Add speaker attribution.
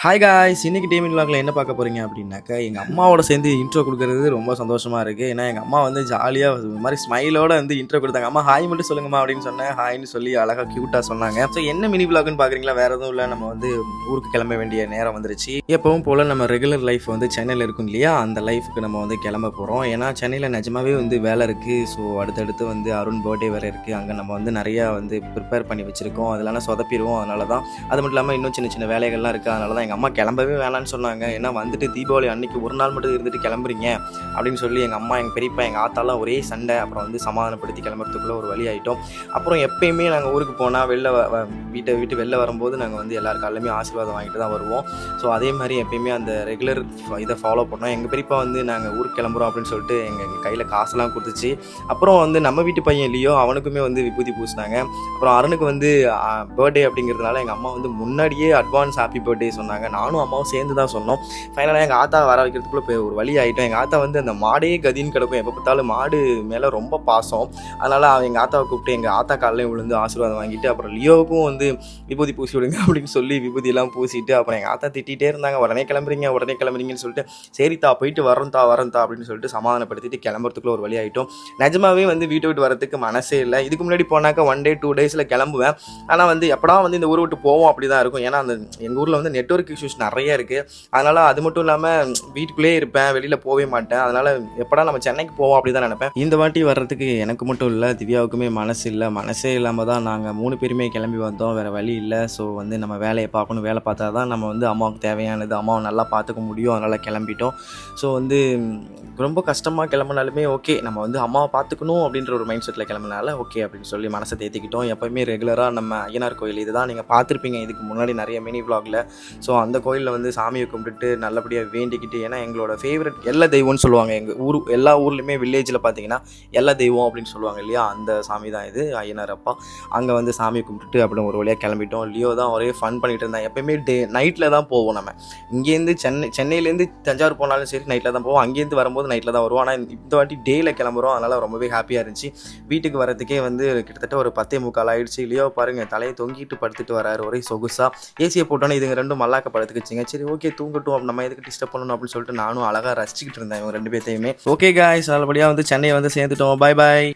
Speaker 1: Hi guys, இன்னைக்கு team விலாகில் என்ன பார்க்க போகிறீங்க அப்படின்னாக்கா, எங்கள் அம்மாவோட சேர்ந்து இன்ட்ரோ கொடுக்குறது ரொம்ப சந்தோஷமாக இருக்குது. ஏன்னா எங்கள் அம்மா வந்து ஜாலியாக இது மாதிரி ஸ்மைலோட வந்து இன்ட்ரோ கொடுத்தாங்க. அம்மா ஹாய் மட்டும் சொல்லுங்கம்மா அப்படின்னு சொன்னேன். ஹாய்னு சொல்லி அழகாக க்யூட்டாக சொன்னாங்க. ஸோ என்ன மினி விலாகுன்னு பார்க்குறீங்களா? வேறு எதுவும் இல்லை, நம்ம வந்து ஊருக்கு கிளம்ப வேண்டிய நேரம் வந்துருச்சு. எப்பவும் போல் நம்ம ரெகுலர் லைஃப் வந்து சென்னையில் இருக்கும் இல்லையா, அந்த லைஃபுக்கு நம்ம வந்து கிளம்ப போகிறோம். ஏன்னா சென்னையில் நிஜமாவே வந்து வேலை இருக்குது. ஸோ அடுத்தடுத்து வந்து அருண் பர்த்டே வேறு இருக்குது. அங்கே நம்ம வந்து நிறையா வந்து ப்ரிப்பேர் பண்ணி வச்சுருக்கோம். அதெல்லாம் சொதப்பிடுவோம். அதனால தான் அது மட்டும் இல்லாமல் இன்னும் சின்ன சின்ன வேலைகள்லாம் இருக்குது. அதனால தான் எங்கள் அம்மா கிளம்பவே வேணான்னு சொன்னாங்க. ஏன்னா வந்துட்டு தீபாவளி அன்னைக்கு ஒரு நாள் மட்டும் இருந்துட்டு கிளம்புறீங்க அப்படின்னு சொல்லி எங்கள் அம்மா, எங்கள் பெரியப்பா, எங்கள் ஆத்தாலாம் ஒரே சண்டை. அப்புறம் வந்து சமாதானப்படுத்தி கிளம்புறதுக்குள்ளே ஒரு வழி ஆகிட்டோம். அப்புறம் எப்பயுமே நாங்கள் ஊருக்கு போனால் வீட்டை விட்டு வெளில வரும்போது நாங்கள் வந்து எல்லார் காலையுமே ஆசீர்வாதம் வாங்கிட்டு தான் வருவோம். ஸோ அதே மாதிரி எப்பயுமே அந்த ரெகுலர் இதை ஃபாலோ பண்ணோம். எங்கள் பெரியப்பா வந்து நாங்கள் ஊருக்கு கிளம்புறோம் அப்படின்னு சொல்லிட்டு எங்கள் கையில் காசெல்லாம் கொடுத்துச்சு. அப்புறம் வந்து நம்ம வீட்டு பையன் லியோ, அவனுக்குமே வந்து விபூதி பூசினாங்க. அப்புறம் அருணுக்கு வந்து பர்த்டே அப்படிங்கிறதுனால எங்கள் அம்மா வந்து முன்னாடியே அட்வான்ஸ் ஹாப்பி பர்த்டே சொன்னாங்க. நானும் அம்மாவும் சேர்ந்து தான் சொன்னோம். ஃபைனலாக எங்கள் ஆத்தா வர வைக்கிறதுக்குள்ளே போய் ஒரு வழி ஆகிட்டோம். எங்கள் ஆத்தா வந்து அந்த மாடே கதின்னு கிடக்கும். எப்போ பார்த்தாலும் மாடு மேலே ரொம்ப பாசம். அதனால் எங்கள் ஆத்தாவை கூப்பிட்டு எங்கள் ஆத்தா காலையும் விழுந்து ஆசீர்வாதம் வாங்கிட்டு, அப்புறம் லியோவுக்கும் வந்து விபூதி பூசி விடுங்க அப்படின்னு சொல்லி விபூதியெல்லாம் பூசிட்டு, அப்புறம் எங்கள் ஆத்தா திட்டிகிட்டே இருந்தாங்க, உடனே கிளம்புறீங்கன்னு சொல்லிட்டு, சரித்தா போயிட்டு வரேன்தா அப்படின்னு சொல்லிட்டு சமாதானப்படுத்திட்டு கிளம்புறதுக்குள்ள ஒரு வழி ஆகிட்டோம். நிஜமாவே வந்து வீட்டை விட்டு வரதுக்கு மனசே இல்லை. இதுக்கு முன்னாடி போனாக்கா 1 day 2 days கிளம்புவேன். ஆனால் வந்து எப்படா வந்து இந்த ஊரை விட்டு போவோம் அப்படி தான் இருக்கும். ஏன்னா அந்த எங்கள் ஊரில் வந்து நெட்வொர்க் இஷ்யூஸ் நிறைய இருக்குது. அதனால் அது மட்டும் இல்லாமல் வீட்டுக்குள்ளேயே இருப்பேன், வெளியில் போகவே மாட்டேன். அதனால் எப்படா நம்ம சென்னைக்கு போவோம் அப்படி தான் நினைப்பேன். இந்த வாட்டி வர்றதுக்கு எனக்கு மட்டும் இல்லை, திவ்யாவுக்குமே மனசே இல்லாமல் தான் நாங்கள் 3 பேருமே கிளம்பி வந்தோம். வேறு வழி இல்லை. ஸோ வந்து நம்ம வேலையை பார்க்கணும், வேலை பார்த்தா தான் நம்ம வந்து அம்மாவுக்கு தேவையானது அம்மாவை நல்லா பார்த்துக்க முடியும். அதனால் கிளம்பிட்டோம். ஸோ வந்து ரொம்ப கஷ்டமாக கிளம்புனாலுமே ஓகே, நம்ம வந்து அம்மாவை பார்த்துக்கணும் அப்படின்ற ஒரு மைண்ட் செட்டில் கிளம்புனால ஓகே அப்படின்னு சொல்லி மனசை தேத்திக்கிட்டோம். எப்போயுமே ரெகுலராக நம்ம ஐயனார் கோயில் இதுதான் நீங்கள் பார்த்துருப்பீங்க இதுக்கு முன்னாடி நிறைய மினி விலாகில். ஸோ அந்த கோயிலில் வந்து சாமியை கும்பிட்டுட்டு நல்லபடியாக வேண்டிக்கிட்டு, ஏன்னா எங்களோட ஃபேவரட் எல்லா தெய்வம்னு சொல்லுவாங்க. எங்கள் எல்லா ஊர்லேயுமே வில்லேஜில் பார்த்தீங்கன்னா எல்லா தெய்வம் அப்படின்னு சொல்லுவாங்க இல்லையா, அந்த சாமி தான் இது ஐயனார் அப்பா. அங்கே வந்து சாமியை கும்பிட்டுட்டு அப்படி ஒரு வழியாக கிளம்பிட்டோம். லியோ தான் ஒரே ஃபன் பண்ணிட்டு இருந்தான். எப்போயுமே நைட்டில் தான் போவோம். நம்ம இங்கேருந்து சென்னையிலேருந்து தஞ்சாவூர் போனாலும் சரி நைட்டில் தான் போவோம். அங்கேருந்து வரும்போது நைட்டில் தான் வருவோம். ஆனால் இந்த வாட்டி டேயில் கிளம்புறோம். அதனால் ரொம்பவே ஹாப்பியாக இருந்துச்சு. வீட்டுக்கு வரதுக்கே வந்து கிட்டத்தட்ட ஒரு 10:45 ஆகிடுச்சு. லியோ பாருங்கள், தலையை தொங்கிட்டு படுத்துட்டு வராரு ஒரே சொகுசா. ஏசியை போட்டோன்னே இதுங்க ரெண்டும் மல்லாக்க படுத்துக்கிச்சிங்க. சரி ஓகே தூங்கட்டும், நம்ம எதுக்கு டிஸ்டர்ப் பண்ணணும் அப்படின்னு சொல்லிட்டு நானும் அழகாக ரசிச்சுக்கிட்டு இருந்தேன் இவங்க 2 பேர்த்தையுமே. ஓகே காய்ஸ், நல்லபடியாக வந்து சென்னையை வந்து சேர்ந்துட்டோம். பாய் பாய்.